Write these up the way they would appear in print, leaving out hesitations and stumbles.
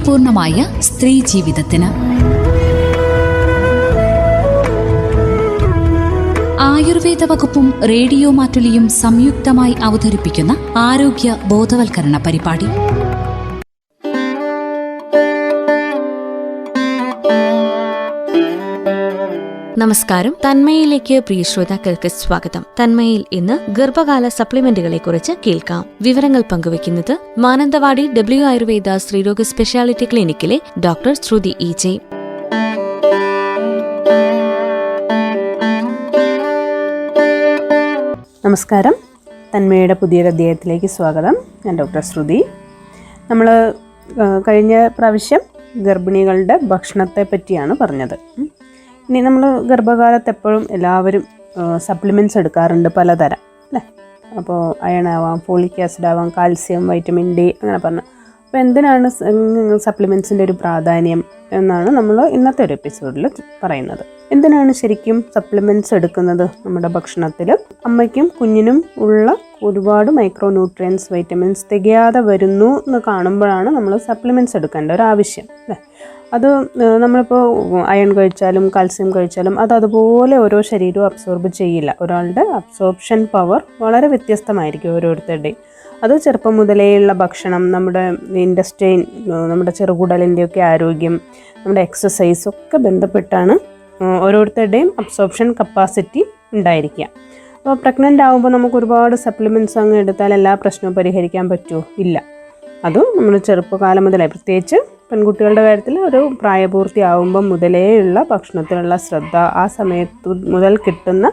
ആരോഗ്യപൂർണമായ സ്ത്രീ ജീവിതത്തിന്. ആയുർവേദ വകുപ്പും റേഡിയോ മാറ്റുലിയും സംയുക്തമായി അവതരിപ്പിക്കുന്ന ആരോഗ്യ ബോധവൽക്കരണ പരിപാടി. നമസ്കാരം. തന്മയിലേക്ക് പ്രിയ ശ്രോതാക്കൾക്ക് സ്വാഗതം. തന്മയിൽ ഇന്ന് ഗർഭകാല സപ്ലിമെന്റുകളെ കുറിച്ച് കേൾക്കാം. വിവരങ്ങൾ പങ്കുവയ്ക്കുന്നത് മാനന്തവാടി W ആയുർവേദ സ്ത്രീരോഗ സ്പെഷ്യാലിറ്റി ക്ലിനിക്കിലെ ഡോക്ടർ ശ്രുതി EJ. നമസ്കാരം. തന്മയുടെ പുതിയൊരു അധ്യായത്തിലേക്ക് സ്വാഗതം. ഞാൻ ഡോക്ടർ ശ്രുതി. നമ്മൾ കഴിഞ്ഞ പ്രാവശ്യം ഗർഭിണികളുടെ ഭക്ഷണത്തെ പറ്റിയാണ് പറഞ്ഞത്. ഇനി നമ്മൾ ഗർഭകാലത്ത് എപ്പോഴും എല്ലാവരും സപ്ലിമെൻറ്റ്സ് എടുക്കാറുണ്ട്, പലതരം അല്ലേ. അപ്പോൾ അയൺ ആവാം, ഫോളിക് ആസിഡ് ആവാം, കാൽസ്യം, വൈറ്റമിൻ D അങ്ങനെ പറഞ്ഞു. അപ്പോൾ എന്തിനാണ് സപ്ലിമെൻറ്റ്സിൻ്റെ ഒരു പ്രാധാന്യം എന്നാണ് നമ്മൾ ഇന്നത്തെ ഒരു എപ്പിസോഡിൽ പറയുന്നത്. എന്തിനാണ് ശരിക്കും സപ്ലിമെൻറ്റ്സ് എടുക്കുന്നത്? നമ്മുടെ ഭക്ഷണത്തിൽ അമ്മയ്ക്കും കുഞ്ഞിനും ഉള്ള ഒരുപാട് മൈക്രോ ന്യൂട്രിയൻസ്, വൈറ്റമിൻസ് തികയാതെ വരുന്നു എന്ന് കാണുമ്പോഴാണ് നമ്മൾ സപ്ലിമെൻറ്റ്സ് എടുക്കേണ്ട ഒരു ആവശ്യം അല്ലേ. അത് നമ്മളിപ്പോൾ അയൺ കഴിച്ചാലും കാൽസ്യം കഴിച്ചാലും അതുപോലെ ഓരോ ശരീരവും അബ്സോർബ് ചെയ്യില്ല. ഒരാളുടെ അബ്സോർപ്ഷൻ പവർ വളരെ വ്യത്യസ്തമായിരിക്കും ഓരോരുത്തരുടെയും. അത് ചെറുപ്പം മുതലേയുള്ള ഭക്ഷണം, നമ്മുടെ ഇൻറ്റസ്റ്റൈൻ, നമ്മുടെ ചെറുകുടലിൻ്റെയൊക്കെ ആരോഗ്യം, നമ്മുടെ എക്സസൈസ് ഒക്കെ ബന്ധപ്പെട്ടാണ് ഓരോരുത്തരുടെയും അബ്സോർപ്ഷൻ കപ്പാസിറ്റി ഉണ്ടായിരിക്കുക. അപ്പോൾ പ്രഗ്നൻ്റ് ആകുമ്പോൾ നമുക്ക് ഒരുപാട് സപ്ലിമെൻറ്റ്സ് അങ്ങ് എടുത്താൽ എല്ലാ പ്രശ്നവും പരിഹരിക്കാൻ പറ്റുമോ? ഇല്ല. അതും നമ്മൾ ചെറുപ്പകാലം മുതലേ, പ്രത്യേകിച്ച് പെൺകുട്ടികളുടെ കാര്യത്തിൽ ഒരു പ്രായപൂർത്തിയാവുമ്പം മുതലേയുള്ള ഭക്ഷണത്തിലുള്ള ശ്രദ്ധ, ആ സമയത്ത് മുതൽ കിട്ടുന്ന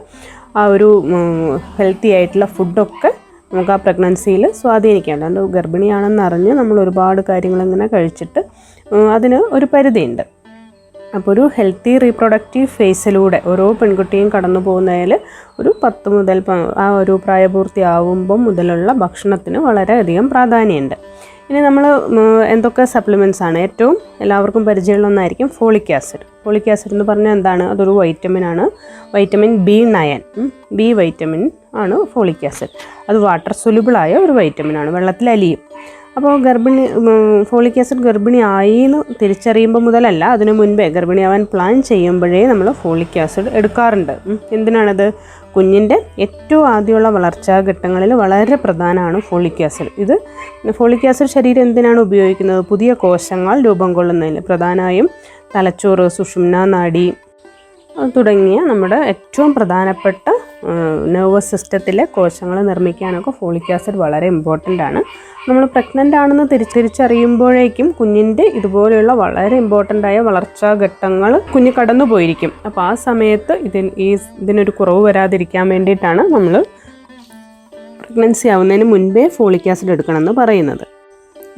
ആ ഒരു ഹെൽത്തി ആയിട്ടുള്ള ഫുഡൊക്കെ നമുക്ക് ആ പ്രഗ്നൻസിയിൽ സ്വാധീനിക്കേണ്ട. അത് ഗർഭിണിയാണെന്നറിഞ്ഞ് നമ്മൾ ഒരുപാട് കാര്യങ്ങളിങ്ങനെ കഴിച്ചിട്ട് അതിന് ഒരു പരിധിയുണ്ട്. അപ്പോൾ ഒരു ഹെൽത്തി റീപ്രൊഡക്റ്റീവ് ഫേസിലൂടെ ഓരോ പെൺകുട്ടിയും കടന്നു പോകുന്നതിൽ ഒരു 10 മുതൽ ആ ഒരു പ്രായപൂർത്തിയാവുമ്പം മുതലുള്ള ഭക്ഷണത്തിന് വളരെയധികം പ്രാധാന്യമുണ്ട്. ഇനി നമ്മൾ എന്തൊക്കെ സപ്ലിമെൻറ്റ്സ് ആണ്? ഏറ്റവും എല്ലാവർക്കും പരിചയമുള്ള ഒന്നായിരിക്കും ഫോളിക് ആസിഡ്. ഫോളിക് ആസിഡ് എന്ന് പറഞ്ഞാൽ എന്താണ്? അതൊരു വൈറ്റമിനാണ്. വൈറ്റമിൻ B9, ബി വൈറ്റമിൻ ആണ് ഫോളിക് ആസിഡ്. അത് വാട്ടർ സൊല്യൂബിളായ ഒരു വൈറ്റമിനാണ്, വെള്ളത്തിൽ അലിയും. അപ്പോൾ ഫോളിക് ആസിഡ് ഗർഭിണി ആയി എന്ന് തിരിച്ചറിയുമ്പോൾ മുതലല്ല, അതിനു മുൻപേ ഗർഭിണിയാവാൻ പ്ലാൻ ചെയ്യുമ്പോഴേ നമ്മൾ ഫോളിക് ആസിഡ് എടുക്കാറുണ്ട്. എന്തിനാണത്? കുഞ്ഞിൻ്റെ ഏറ്റവും ആദ്യമുള്ള വളർച്ചാ ഘട്ടങ്ങളിൽ വളരെ പ്രധാനമാണ് ഫോളിക് ആസിഡ്. ഇത് ഫോളിക് ആസിഡ് ശരീരം എന്തിനാണ് ഉപയോഗിക്കുന്നത്? പുതിയ കോശങ്ങൾ രൂപം കൊള്ളുന്നതിൽ, പ്രധാനമായും തലച്ചോറ്, സുഷുമ്നാ നാഡി തുടങ്ങിയ നമ്മുടെ ഏറ്റവും പ്രധാനപ്പെട്ട നെർവസ് സിസ്റ്റത്തിലെ കോശങ്ങൾ നിർമ്മിക്കാനൊക്കെ ഫോളിക് ആസിഡ് വളരെ ഇമ്പോർട്ടൻ്റ് ആണ്. നമ്മൾ പ്രഗ്നൻ്റ് ആണെന്ന് തിരിച്ചറിയുമ്പോഴേക്കും കുഞ്ഞിൻ്റെ ഇതുപോലെയുള്ള വളരെ ഇമ്പോർട്ടൻ്റ് ആയ വളർച്ചാ ഘട്ടങ്ങൾ കുഞ്ഞ് കടന്നു പോയിരിക്കും. അപ്പോൾ ആ സമയത്ത് ഇതിനൊരു കുറവ് വരാതിരിക്കാൻ വേണ്ടിയിട്ടാണ് നമ്മൾ പ്രഗ്നൻസി ആവുന്നതിന് മുൻപേ ഫോളിക് ആസിഡ് എടുക്കണമെന്ന് പറയുന്നത്.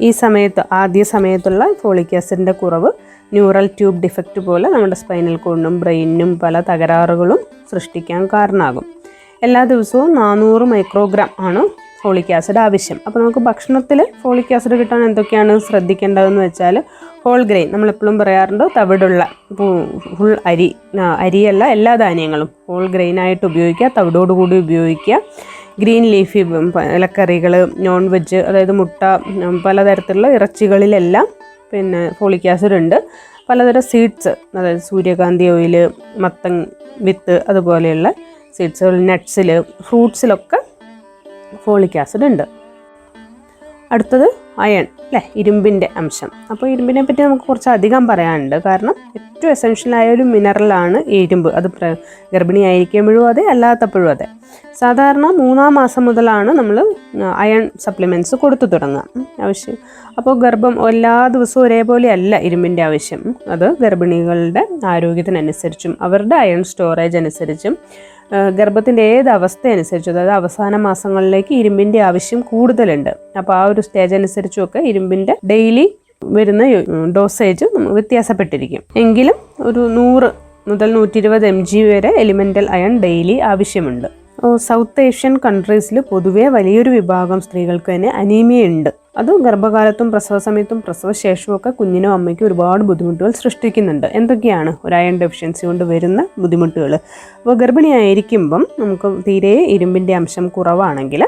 ഈ സമയത്ത്, ആദ്യ സമയത്തുള്ള ഫോളിക് ആസിഡിൻ്റെ കുറവ് ന്യൂറൽ ട്യൂബ് ഡിഫക്റ്റ് പോലെ നമ്മുടെ സ്പൈനൽ കോഡിനും ബ്രെയിനിനും പല തകരാറുകളും സൃഷ്ടിക്കാൻ കാരണമാകും. എല്ലാ ദിവസവും 400 മൈക്രോഗ്രാം ആണ് ഫോളിക് ആസിഡ് ആവശ്യം. അപ്പോൾ നമുക്ക് ഭക്ഷണത്തിൽ ഫോളിക് ആസിഡ് കിട്ടാൻ എന്തൊക്കെയാണ് ശ്രദ്ധിക്കേണ്ടതെന്ന് വെച്ചാൽ, ഹോൾ ഗ്രെയിൻ, നമ്മളെപ്പോഴും പറയാറുണ്ട്, തവിടുള്ള ഫുൾ അരിയല്ല, എല്ലാ ധാന്യങ്ങളും ഹോൾ ഗ്രെയിനായിട്ട് ഉപയോഗിക്കുക, തവിടോടുകൂടി ഉപയോഗിക്കുക. ഗ്രീൻ ലീഫി ഇലക്കറികൾ, നോൺ വെജ്, അതായത് മുട്ട, പലതരത്തിലുള്ള ഇറച്ചികളിലെല്ലാം ഫോളിക് ആസിഡ് ഉണ്ട്. പലതരം സീഡ്സ്, അതായത് സൂര്യകാന്തി ഓയിൽ, മത്തൻ വിത്ത്, അതുപോലെയുള്ള സീഡ്സുകൾ, നട്ട്സിൽ, ഫ്രൂട്ട്സിലൊക്കെ ഫോളിക് ആസിഡ് ഉണ്ട്. അടുത്തത് അയൺ അല്ലേ, ഇരുമ്പിൻ്റെ അംശം. അപ്പോൾ ഇരുമ്പിനെ പറ്റി നമുക്ക് കുറച്ച് അധികം പറയാനുണ്ട്. കാരണം ഏറ്റവും എസെൻഷ്യലായ ഒരു മിനറലാണ് ഇരുമ്പ്. അത് ഗർഭിണി ആയിരിക്കുമ്പോഴും അതെ, അല്ലാത്തപ്പോഴും അതെ. സാധാരണ 3-ാം മാസം മുതലാണ് നമ്മൾ അയൺ സപ്ലിമെൻറ്റ്സ് കൊടുത്തു തുടങ്ങുക ആവശ്യം. അപ്പോൾ ഗർഭം എല്ലാ ദിവസവും ഒരേപോലെ അല്ല ഇരുമ്പിൻ്റെ ആവശ്യം. അത് ഗർഭിണികളുടെ ആരോഗ്യത്തിനനുസരിച്ചും അവരുടെ അയൺ സ്റ്റോറേജ് അനുസരിച്ചും ഗർഭത്തിൻ്റെ ഏത് അവസ്ഥ അനുസരിച്ചും, അതായത് അവസാന മാസങ്ങളിലേക്ക് ഇരുമ്പിൻ്റെ ആവശ്യം കൂടുതലുണ്ട്. അപ്പോൾ ആ ഒരു സ്റ്റേജ് അനുസരിച്ചുമൊക്കെ ഇരുമ്പിൻ്റെ ഡെയിലി വരുന്ന ഡോസേജ് വ്യത്യാസപ്പെട്ടിരിക്കും. എങ്കിലും ഒരു 100 മുതൽ 120 mg വരെ എലിമെൻ്റൽ അയൺ ഡെയിലി ആവശ്യമുണ്ട്. സൗത്ത് ഏഷ്യൻ കൺട്രീസിൽ പൊതുവേ വലിയൊരു വിഭാഗം സ്ത്രീകൾക്ക് തന്നെ അനീമിയ ഉണ്ട്. അത് ഗർഭകാലത്തും പ്രസവ സമയത്തും പ്രസവശേഷവും ഒക്കെ കുഞ്ഞിനും അമ്മയ്ക്കും ഒരുപാട് ബുദ്ധിമുട്ടുകൾ സൃഷ്ടിക്കുന്നുണ്ട്. എന്തൊക്കെയാണ് ഒരു അയൺ ഡെഫിഷ്യൻസി കൊണ്ട് വരുന്ന ബുദ്ധിമുട്ടുകൾ? അപ്പോൾ ഗർഭിണിയായിരിക്കുമ്പം നമുക്ക് തീരെ ഇരുമ്പിൻ്റെ അംശം കുറവാണെങ്കിൽ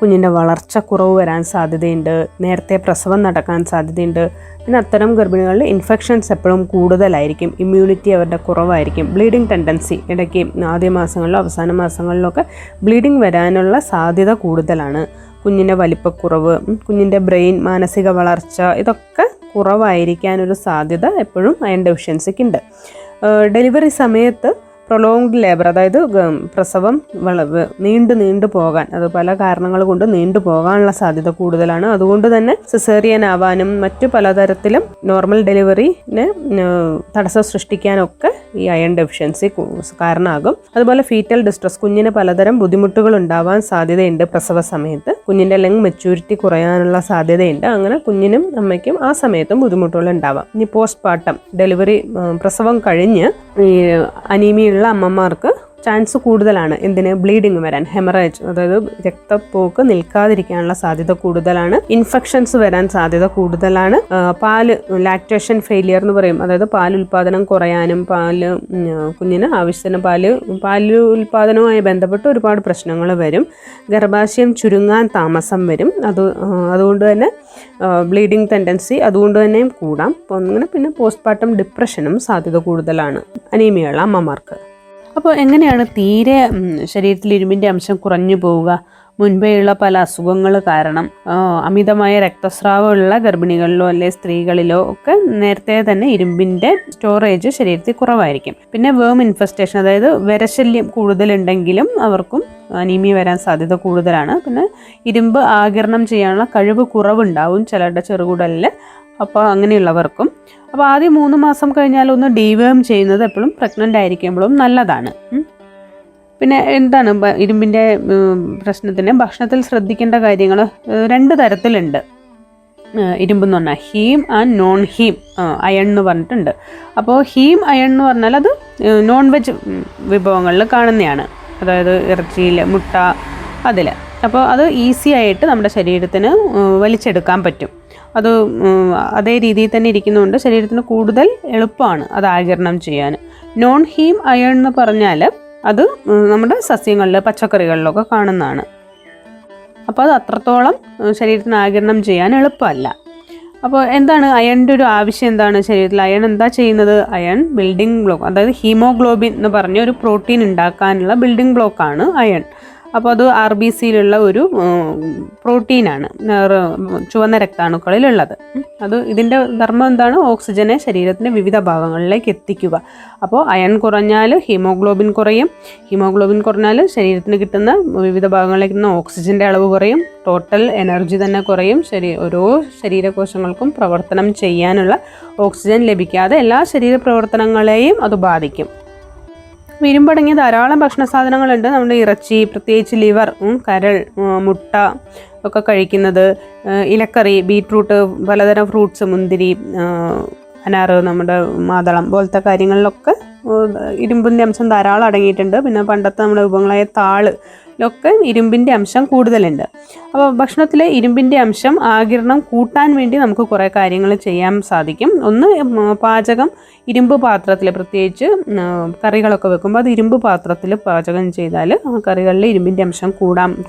കുഞ്ഞിൻ്റെ വളർച്ച കുറവ് വരാൻ സാധ്യതയുണ്ട്, നേരത്തെ പ്രസവം നടക്കാൻ സാധ്യതയുണ്ട്. പിന്നെ അത്തരം ഗർഭിണികളിൽ ഇൻഫെക്ഷൻസ് എപ്പോഴും കൂടുതലായിരിക്കും, ഇമ്മ്യൂണിറ്റി അവരുടെ കുറവായിരിക്കും, ബ്ലീഡിങ് ടെൻഡൻസി ഇടയ്ക്ക് ആദ്യ മാസങ്ങളിലോ അവസാന മാസങ്ങളിലൊക്കെ ബ്ലീഡിങ് വരാനുള്ള സാധ്യത കൂടുതലാണ്. കുഞ്ഞിൻ്റെ വലിപ്പക്കുറവ്, കുഞ്ഞിൻ്റെ ബ്രെയിൻ, മാനസിക വളർച്ച ഇതൊക്കെ കുറവായിരിക്കാനൊരു സാധ്യത എപ്പോഴും അയൺ ഡെഫിഷ്യൻസിക്ക് ഉണ്ട്. ഡെലിവറി സമയത്ത് പ്രൊലോങ്ഡ് ലേബർ, അതായത് പ്രസവം നീണ്ടു പോകാൻ, അത് പല കാരണങ്ങൾ കൊണ്ട് നീണ്ടു പോകാനുള്ള സാധ്യത കൂടുതലാണ്. അതുകൊണ്ട് തന്നെ സിസേറിയൻ ആവാനും മറ്റു പലതരത്തിലും നോർമൽ ഡെലിവറിനെ തടസ്സം സൃഷ്ടിക്കാനൊക്കെ ഈ അയൺ ഡെഫിഷ്യൻസി കാരണമാകും. അതുപോലെ ഫീറ്റൽ ഡിസ്ട്രസ്, കുഞ്ഞിന് പലതരം ബുദ്ധിമുട്ടുകൾ ഉണ്ടാവാൻ സാധ്യതയുണ്ട്. പ്രസവ സമയത്ത് കുഞ്ഞിൻ്റെ ലങ് മെച്യൂരിറ്റി കുറയാനുള്ള സാധ്യതയുണ്ട്. അങ്ങനെ കുഞ്ഞിനും അമ്മയ്ക്കും ആ സമയത്തും ബുദ്ധിമുട്ടുകൾ ഉണ്ടാവാം. ഇനി പോസ്റ്റ് പാർട്ടം ഡെലിവറി, പ്രസവം കഴിഞ്ഞ് ഈ അനീമിയുള്ള അമ്മമാർക്ക് ചാൻസ് കൂടുതലാണ് എന്തിന്, ബ്ലീഡിങ് വരാൻ, ഹെമറേജ്, അതായത് രക്തപ്പോക്ക് നിൽക്കാതിരിക്കാനുള്ള സാധ്യത കൂടുതലാണ്. ഇൻഫെക്ഷൻസ് വരാൻ സാധ്യത കൂടുതലാണ്. പാല് ലാക്ടേഷൻ ഫെയിലിയർ എന്ന് പറയും, അതായത് പാൽ ഉൽപാദനം കുറയാനും കുഞ്ഞിന് ആവശ്യത്തിന് പാല് ഉൽപാദനവുമായി ബന്ധപ്പെട്ട് ഒരുപാട് പ്രശ്നങ്ങൾ വരും. ഗർഭാശയം ചുരുങ്ങാൻ താമസം വരും. അതുകൊണ്ട് തന്നെ ബ്ലീഡിങ് ടെൻഡൻസി അതുകൊണ്ട് തന്നെയും കൂടാം. അങ്ങനെ പിന്നെ പോസ്റ്റ്മോർട്ടം ഡിപ്രഷനും സാധ്യത കൂടുതലാണ് അനീമിയുള്ള അമ്മമാർക്ക്. അപ്പോൾ എങ്ങനെയാണ് തീരെ ശരീരത്തിൽ ഇരുമ്പിൻ്റെ അംശം കുറഞ്ഞു പോവുക? മുൻപേയുള്ള പല അസുഖങ്ങൾ കാരണം അമിതമായ രക്തസ്രാവമുള്ള ഗർഭിണികളിലോ അല്ലെ സ്ത്രീകളിലോ ഒക്കെ നേരത്തെ തന്നെ ഇരുമ്പിൻ്റെ സ്റ്റോറേജ് ശരീരത്തിൽ കുറവായിരിക്കും. പിന്നെ വേം ഇൻഫെസ്റ്റേഷൻ, അതായത് വിരശല്യം കൂടുതലുണ്ടെങ്കിലും അവർക്കും അനീമിയ വരാൻ സാധ്യത കൂടുതലാണ്. പിന്നെ ഇരുമ്പ് ആഗിരണം ചെയ്യാനുള്ള കഴിവ് കുറവുണ്ടാവും ചിലരുടെ ചെറുകുടലിൽ. അപ്പോൾ അങ്ങനെയുള്ളവർക്കും അപ്പോൾ ആദ്യം 3 മാസം കഴിഞ്ഞാലൊന്ന് ഡീവേം ചെയ്യുന്നത് എപ്പോഴും പ്രഗ്നൻ്റ് ആയിരിക്കുമ്പോഴും നല്ലതാണ്. പിന്നെ എന്താണ് ഇരുമ്പിൻ്റെ പ്രശ്നത്തിന് ഭക്ഷണത്തിൽ ശ്രദ്ധിക്കേണ്ട കാര്യങ്ങൾ 2 തരത്തിലുണ്ട്. ഇരുമ്പെന്ന് പറഞ്ഞാൽ heme and non heme iron എന്ന് പറഞ്ഞിട്ടുണ്ട്. അപ്പോൾ ഹീം അയൺ എന്ന് പറഞ്ഞാൽ അത് നോൺ വെജ് വിഭവങ്ങളിൽ കാണുന്നതാണ്, അതായത് ഇറച്ചിയിൽ, മുട്ട, അതിൽ. അപ്പോൾ അത് ഈസി ആയിട്ട് നമ്മുടെ ശരീരത്തിന് വലിച്ചെടുക്കാൻ പറ്റും. അത് അതേ രീതിയിൽ തന്നെ ഇരിക്കുന്നതുകൊണ്ട് ശരീരത്തിന് കൂടുതൽ എളുപ്പമാണ് അത് ആഗിരണം ചെയ്യാൻ. നോൺ ഹീം അയൺ എന്ന് പറഞ്ഞാൽ അത് നമ്മുടെ സസ്യങ്ങളിൽ, പച്ചക്കറികളിലൊക്കെ കാണുന്നതാണ്. അപ്പോൾ അത് അത്രത്തോളം ശരീരത്തിന് ആഗിരണം ചെയ്യാൻ എളുപ്പമല്ല. അപ്പോൾ എന്താണ് അയണിൻ്റെ ഒരു ആവശ്യം എന്താണ് ശരീരത്തിൽ? അയൺ എന്താ ചെയ്യുന്നത്? അയൺ ബിൽഡിംഗ് ബ്ലോക്ക്, അതായത് ഹീമോഗ്ലോബിൻ എന്ന് പറഞ്ഞ ഒരു പ്രോട്ടീൻ ഉണ്ടാക്കാനുള്ള ബിൽഡിംഗ് ബ്ലോക്കാണ് അയൺ. അപ്പോൾ അത് RBCയിലുള്ള ഒരു പ്രോട്ടീനാണ്, ചുവന്ന രക്താണുക്കളിലുള്ളത്. ഇതിൻ്റെ ധർമ്മം എന്താണ്? ഓക്സിജനെ ശരീരത്തിൻ്റെ വിവിധ ഭാഗങ്ങളിലേക്ക് എത്തിക്കുക. അപ്പോൾ അയൺ കുറഞ്ഞാൽ ഹീമോഗ്ലോബിൻ കുറയും. ഹീമോഗ്ലോബിൻ കുറഞ്ഞാൽ ശരീരത്തിന് കിട്ടുന്ന വിവിധ ഭാഗങ്ങളിലേക്ക് കിട്ടുന്ന ഓക്സിജൻ്റെ അളവ് കുറയും. ടോട്ടൽ എനർജി തന്നെ കുറയും. ഓരോ ശരീരകോശങ്ങൾക്കും പ്രവർത്തനം ചെയ്യാനുള്ള ഓക്സിജൻ ലഭിക്കാതെ എല്ലാ ശരീര പ്രവർത്തനങ്ങളെയും അത് ബാധിക്കും. ഇരുമ്പടങ്ങിയ ധാരാളം ഭക്ഷണ സാധനങ്ങളുണ്ട്. നമ്മുടെ ഇറച്ചി, പ്രത്യേകിച്ച് ലിവർ, കരൾ, മുട്ട ഒക്കെ കഴിക്കുന്നത്, ഇലക്കറി, ബീറ്റ്റൂട്ട്, പലതരം ഫ്രൂട്ട്സ്, മുന്തിരി, അനാറ്, നമ്മുടെ മാതളം പോലത്തെ കാര്യങ്ങളിലൊക്കെ ഇരുമ്പിൻ്റെ അംശം ധാരാളം അടങ്ങിയിട്ടുണ്ട്. പിന്നെ പണ്ടത്തെ നമ്മുടെ വിഭവങ്ങളായ താളിലൊക്കെ ഇരുമ്പിൻ്റെ അംശം കൂടുതലുണ്ട്. അപ്പോൾ ഭക്ഷണത്തിലെ ഇരുമ്പിൻ്റെ അംശം ആഗിരണം കൂട്ടാൻ വേണ്ടി നമുക്ക് കുറേ കാര്യങ്ങൾ ചെയ്യാൻ സാധിക്കും. ഒന്ന്, പാചകം ഇരുമ്പ് പാത്രത്തിൽ, പ്രത്യേകിച്ച് കറികളൊക്കെ വെക്കുമ്പോൾ അത് ഇരുമ്പ് പാത്രത്തിൽ പാചകം ചെയ്താൽ ആ കറികളിൽ ഇരുമ്പിൻ്റെ അംശം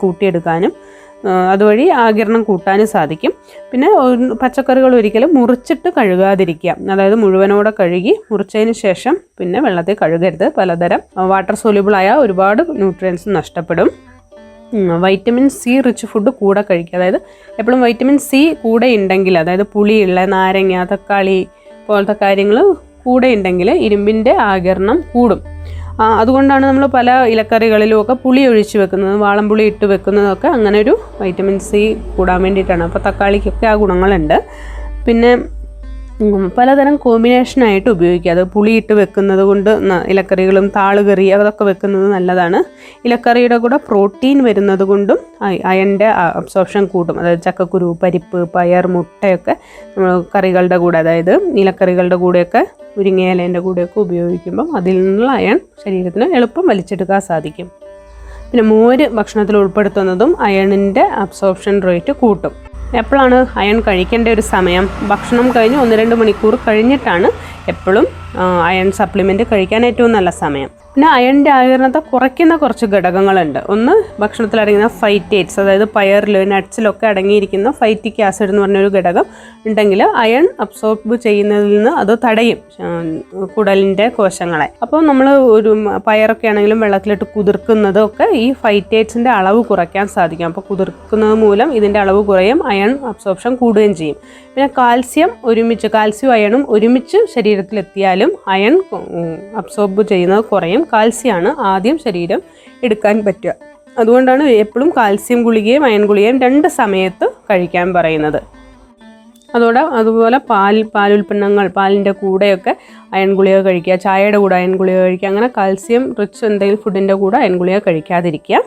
കൂട്ടിയെടുക്കാനും അതുവഴി ആഗിരണം കൂട്ടാനും സാധിക്കും. പിന്നെ പച്ചക്കറികൾ ഒരിക്കലും മുറിച്ചിട്ട് കഴുകാതിരിക്കുക, അതായത് മുഴുവനോടെ കഴുകി മുറിച്ചതിന് ശേഷം പിന്നെ വെള്ളത്തിൽ കഴുകരുത്. പലതരം വാട്ടർ സോല്യൂബിളായ ഒരുപാട് ന്യൂട്രിയൻസ് നഷ്ടപ്പെടും. വൈറ്റമിൻ സി റിച്ച് ഫുഡ് കൂടെ കഴിക്കുക, അതായത് എപ്പോഴും വൈറ്റമിൻ സി കൂടെ ഉണ്ടെങ്കിൽ, അതായത് പുളിയുള്ള നാരങ്ങ, തക്കാളി പോലത്തെ കാര്യങ്ങൾ കൂടെ ഉണ്ടെങ്കിൽ ഇരുമ്പിൻ്റെ ആഗിരണം കൂടും. അതുകൊണ്ടാണ് നമ്മൾ പല ഇലക്കറികളിലും ഒക്കെ പുളി ഒഴിച്ച് വെക്കുന്നത്, വാളംപുളി ഇട്ട് വെക്കുന്നതൊക്കെ അങ്ങനെ ഒരു വൈറ്റമിൻ സി കൂടാൻ വേണ്ടിയിട്ടാണ്. അപ്പോൾ തക്കാളിക്കൊക്കെ ആ ഗുണങ്ങളുണ്ട്. പിന്നെ പലതരം കോമ്പിനേഷനായിട്ട് ഉപയോഗിക്കുക. അത് പുളിയിട്ട് വെക്കുന്നത് കൊണ്ട് ഇലക്കറികളും താളുകറി അതൊക്കെ വെക്കുന്നത് നല്ലതാണ്. ഇലക്കറിയുടെ കൂടെ പ്രോട്ടീൻ വരുന്നത് കൊണ്ടും അയണിൻ്റെ അബ്സോർപ്ഷൻ കൂട്ടും. അതായത് ചക്കക്കുരു, പരിപ്പ്, പയർ, മുട്ടയൊക്കെ നമ്മൾ കറികളുടെ കൂടെ, അതായത് ഇലക്കറികളുടെ കൂടെയൊക്കെ മുരിങ്ങയിലേൻ്റെ കൂടെയൊക്കെ ഉപയോഗിക്കുമ്പം അതിൽ നിന്നുള്ള അയൺ ശരീരത്തിന് എളുപ്പം വലിച്ചെടുക്കാൻ സാധിക്കും. പിന്നെ മോര് ഭക്ഷണത്തിൽ ഉൾപ്പെടുത്തുന്നതും അയണിൻ്റെ അബ്സോർപ്ഷൻ റേറ്റ് കൂട്ടും. എപ്പോഴാണ് അയൺ കഴിക്കേണ്ട ഒരു സമയം? ഭക്ഷണം കഴിഞ്ഞ് 1-2 മണിക്കൂർ കഴിഞ്ഞിട്ടാണ് എപ്പോഴും അയൺ സപ്ലിമെൻറ്റ് കഴിക്കാൻ ഏറ്റവും നല്ല സമയം. പിന്നെ അയണിൻ്റെ ആകിരണത്തെ കുറയ്ക്കുന്ന കുറച്ച് ഘടകങ്ങളുണ്ട്. ഒന്ന്, ഭക്ഷണത്തിൽ അടങ്ങുന്ന ഫൈറ്റേറ്റ്സ്, അതായത് പയറിൽ നട്ട്സിലൊക്കെ അടങ്ങിയിരിക്കുന്ന ഫൈറ്റിക് ആസിഡ് എന്ന് പറഞ്ഞൊരു ഘടകം ഉണ്ടെങ്കിൽ അയൺ അബ്സോർബ് ചെയ്യുന്നതിൽ നിന്ന് അത് തടയും കുടലിൻ്റെ കോശങ്ങളെ. അപ്പോൾ നമ്മൾ ഒരു പയറൊക്കെ ആണെങ്കിലും വെള്ളത്തിലിട്ട് കുതിർക്കുന്നതൊക്കെ ഈ ഫൈറ്റേറ്റ്സിൻ്റെ അളവ് കുറയ്ക്കാൻ സാധിക്കും. അപ്പോൾ കുതിർക്കുന്നത് മൂലം ഇതിൻ്റെ അളവ് കുറയും, അയൺ അബ്സോർപ്ഷൻ കൂടുകയും ചെയ്യും. പിന്നെ കാൽസ്യം അയണും ഒരുമിച്ച് ശരീരത്തിലെത്തിയാലും അയൺ അബ്സോർബ് ചെയ്യുന്നത് കുറയും. കാൽസ്യമാണ് ആദ്യം ശരീരം എടുക്കാൻ പറ്റുക. അതുകൊണ്ടാണ് എപ്പോഴും കാൽസ്യം ഗുളികയും അയൺ ഗുളികയും 2 സമയത്ത് കഴിക്കാൻ പറയുന്നത്. അതുപോലെ പാലുൽപ്പന്നങ്ങൾ, പാലിൻ്റെ കൂടെയൊക്കെ അയൺ ഗുളിക കഴിക്കുക, ചായയുടെ കൂടെ അയൺ ഗുളിക കഴിക്കുക. അങ്ങനെ കാൽസ്യം റിച്ച് എന്തെങ്കിലും ഫുഡിൻ്റെ കൂടെ അയൺ ഗുളിക കഴിക്കാതിരിക്കുക.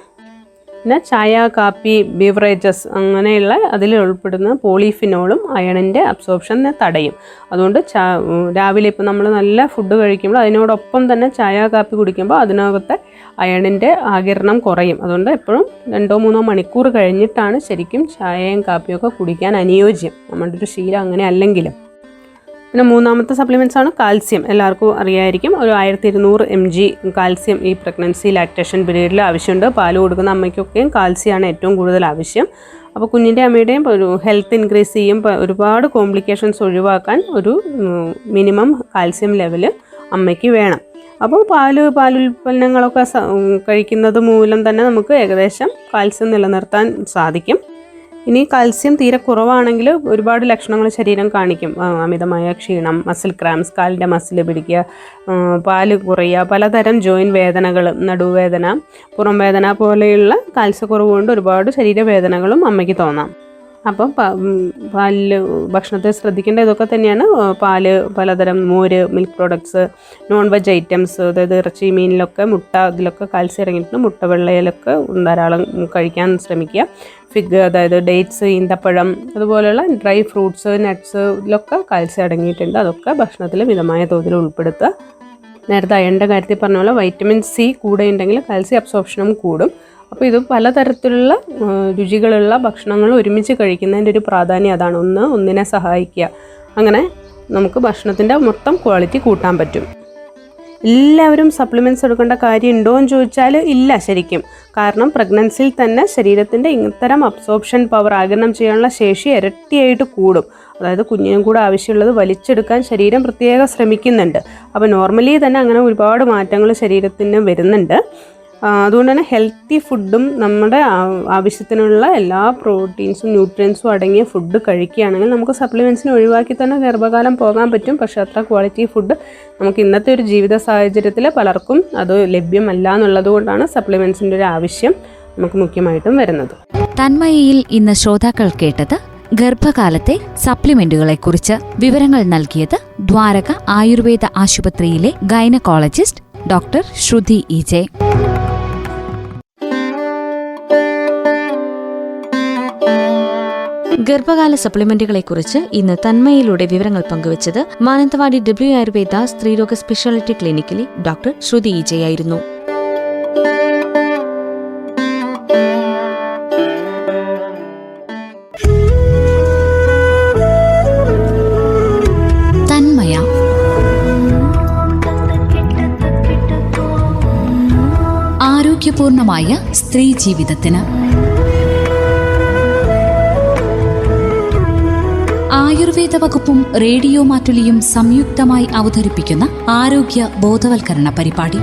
പിന്നെ ചായ, കാപ്പി, ബീവറേജസ് അങ്ങനെയുള്ള അതിൽ ഉൾപ്പെടുന്ന പോളിഫിനോളും അയണിൻ്റെ അബ്സോർപ്ഷനെ തടയും. അതുകൊണ്ട് രാവിലെ ഇപ്പോൾ നമ്മൾ നല്ല ഫുഡ് കഴിക്കുമ്പോൾ അതിനോടൊപ്പം തന്നെ ചായ, കാപ്പി കുടിക്കുമ്പോൾ അതിനകത്തെ അയണിൻ്റെ ആകിരണം കുറയും. അതുകൊണ്ട് എപ്പോഴും 2-3 മണിക്കൂർ കഴിഞ്ഞിട്ടാണ് ശരിക്കും ചായയും കാപ്പിയൊക്കെ കുടിക്കാൻ അനുയോജ്യം. നമ്മുടെ ഒരു ശീലം അങ്ങനെ അല്ലെങ്കിലും. പിന്നെ മൂന്നാമത്തെ സപ്ലിമെൻറ്റ്സ് ആണ് കാൽസ്യം. എല്ലാവർക്കും അറിയായിരിക്കും, ഒരു 1200 mg കാൽസ്യം ഈ പ്രഗ്നൻസി ലാക്ടേഷൻ പീരീഡിൽ ആവശ്യമുണ്ട്. പാല് കൊടുക്കുന്ന അമ്മയ്ക്കൊക്കെയും കാൽസ്യമാണ് ഏറ്റവും കൂടുതൽ ആവശ്യം. അപ്പോൾ കുഞ്ഞിൻ്റെ അമ്മയുടെയും ഒരു ഹെൽത്ത് ഇൻക്രീസ് ചെയ്യും. ഒരുപാട് കോംപ്ലിക്കേഷൻസ് ഒഴിവാക്കാൻ ഒരു മിനിമം കാൽസ്യം ലെവൽ അമ്മയ്ക്ക് വേണം. അപ്പോൾ പാലുൽപ്പന്നങ്ങളൊക്കെ കഴിക്കുന്നത് മൂലം തന്നെ നമുക്ക് ഏകദേശം കാൽസ്യം നിലനിർത്താൻ സാധിക്കും. ഇനി കാൽസ്യം തീരെ കുറവാണെങ്കിൽ ഒരുപാട് ലക്ഷണങ്ങൾ ശരീരം കാണിക്കും. അമിതമായ ക്ഷീണം, മസിൽ ക്രാംസ്, കാലിൻ്റെ മസിൽ പിടിക്കുക, പാല് കുറയുക, പലതരം ജോയിൻറ്റ് വേദനകൾ, നടുവേദന, പുറം വേദന പോലെയുള്ള കാൽസ്യക്കുറവ് കൊണ്ട് ഒരുപാട് ശരീരവേദനകളും അമ്മയ്ക്ക് തോന്നാം. അപ്പം ഭക്ഷണത്തെ ശ്രദ്ധിക്കേണ്ട ഇതൊക്കെ തന്നെയാണ്. പാല്, പലതരം മോര്, milk products, non veg items, അതായത് ഇറച്ചി, മീനിലൊക്കെ, മുട്ട, ഇതിലൊക്കെ കാൽസ്യം ഇറങ്ങിയിട്ടുണ്ട്. മുട്ട വെള്ളയിലൊക്കെ ധാരാളം കഴിക്കാൻ ശ്രമിക്കുക. ഫിഗ്, അതായത് ഡേറ്റ്സ്, ഈന്തപ്പഴം, അതുപോലെയുള്ള ഡ്രൈ ഫ്രൂട്ട്സ്, നട്ട്സ്, ഇതിലൊക്കെ കാൽസ്യം അടങ്ങിയിട്ടുണ്ട്. അതൊക്കെ ഭക്ഷണത്തിൽ മിതമായ തോതിൽ ഉൾപ്പെടുത്തുക. നേരത്തെ അയണിൻ്റെ കാര്യത്തിൽ പറഞ്ഞ പോലെ വൈറ്റമിൻ സി കൂടെ ഉണ്ടെങ്കിൽ കാൽസ്യം അബ്സോർപ്ഷനും കൂടും. അപ്പോൾ ഇത് പലതരത്തിലുള്ള രുചികളുള്ള ഭക്ഷണങ്ങൾ ഒരുമിച്ച് കഴിക്കുന്നതിൻ്റെ ഒരു പ്രാധാന്യം അതാണ്. ഒന്നിനെ സഹായിക്കുക. അങ്ങനെ നമുക്ക് ഭക്ഷണത്തിൻ്റെ മൊത്തം ക്വാളിറ്റി കൂട്ടാൻ പറ്റും. എല്ലാവരും സപ്ലിമെൻറ്റ്സ് എടുക്കേണ്ട കാര്യം ഉണ്ടോ എന്ന് ചോദിച്ചാൽ ഇല്ല ശരിക്കും. കാരണം പ്രഗ്നൻസിയിൽ തന്നെ ശരീരത്തിൻ്റെ ഇത്തരം അബ്സോർപ്ഷൻ പവർ, ആഗിരണം ചെയ്യാനുള്ള ശേഷി ഇരട്ടിയായിട്ട് കൂടും. അതായത് കുഞ്ഞിനും കൂടെ ആവശ്യമുള്ളത് വലിച്ചെടുക്കാൻ ശരീരം പ്രത്യേകം ശ്രമിക്കുന്നുണ്ട്. അപ്പോൾ നോർമലി തന്നെ അങ്ങനെ ഒരുപാട് മാറ്റങ്ങൾ ശരീരത്തിന് വരുന്നുണ്ട്. അതുകൊണ്ട് തന്നെ ഹെൽത്തി ഫുഡും നമ്മുടെ ആവശ്യത്തിനുള്ള എല്ലാ പ്രോട്ടീൻസും ന്യൂട്രിയൻസും അടങ്ങിയ ഫുഡ് കഴിക്കുകയാണെങ്കിൽ നമുക്ക് സപ്ലിമെൻറ്റ്സിനെ ഒഴിവാക്കി തന്നെ ഗർഭകാലം പോകാൻ പറ്റും. പക്ഷേ അത്ര ക്വാളിറ്റി ഫുഡ് നമുക്ക് ഇന്നത്തെ ഒരു ജീവിത സാഹചര്യത്തിൽ പലർക്കും അത് ലഭ്യമല്ല എന്നുള്ളത് കൊണ്ടാണ് സപ്ലിമെൻറ്റ്സിൻ്റെ ഒരു ആവശ്യം നമുക്ക് മുഖ്യമായിട്ടും വരുന്നത്. തന്മയിൽ ഇന്ന് ശ്രോതാക്കൾ കേട്ടത് ഗർഭകാലത്തെ സപ്ലിമെന്റുകളെക്കുറിച്ച്. വിവരങ്ങൾ നൽകിയത് ദ്വാരക ആയുർവേദ ആശുപത്രിയിലെ ഗൈനക്കോളജിസ്റ്റ് ഡോക്ടർ ശ്രുതി ഇജെ. ഗർഭകാല സപ്ലിമെന്റുകളെക്കുറിച്ച് ഇന്ന് തന്മയിലൂടെ വിവരങ്ങൾ പങ്കുവച്ചത് മാനന്തവാടി W ആയുർവേദ സ്ത്രീരോഗ സ്പെഷ്യാലിറ്റി ക്ലിനിക്കിലെ ഡോക്ടർ ശ്രുതി ഇജയായിരുന്നു. തന്മയ ആരോഗ്യപൂർണമായ സ്ത്രീ ജീവിതത്തിന് ആയുർവേദ വകുപ്പും റേഡിയോ മാറ്റുലിയും സംയുക്തമായി അവതരിപ്പിക്കുന്ന ആരോഗ്യ ബോധവൽക്കരണ പരിപാടി.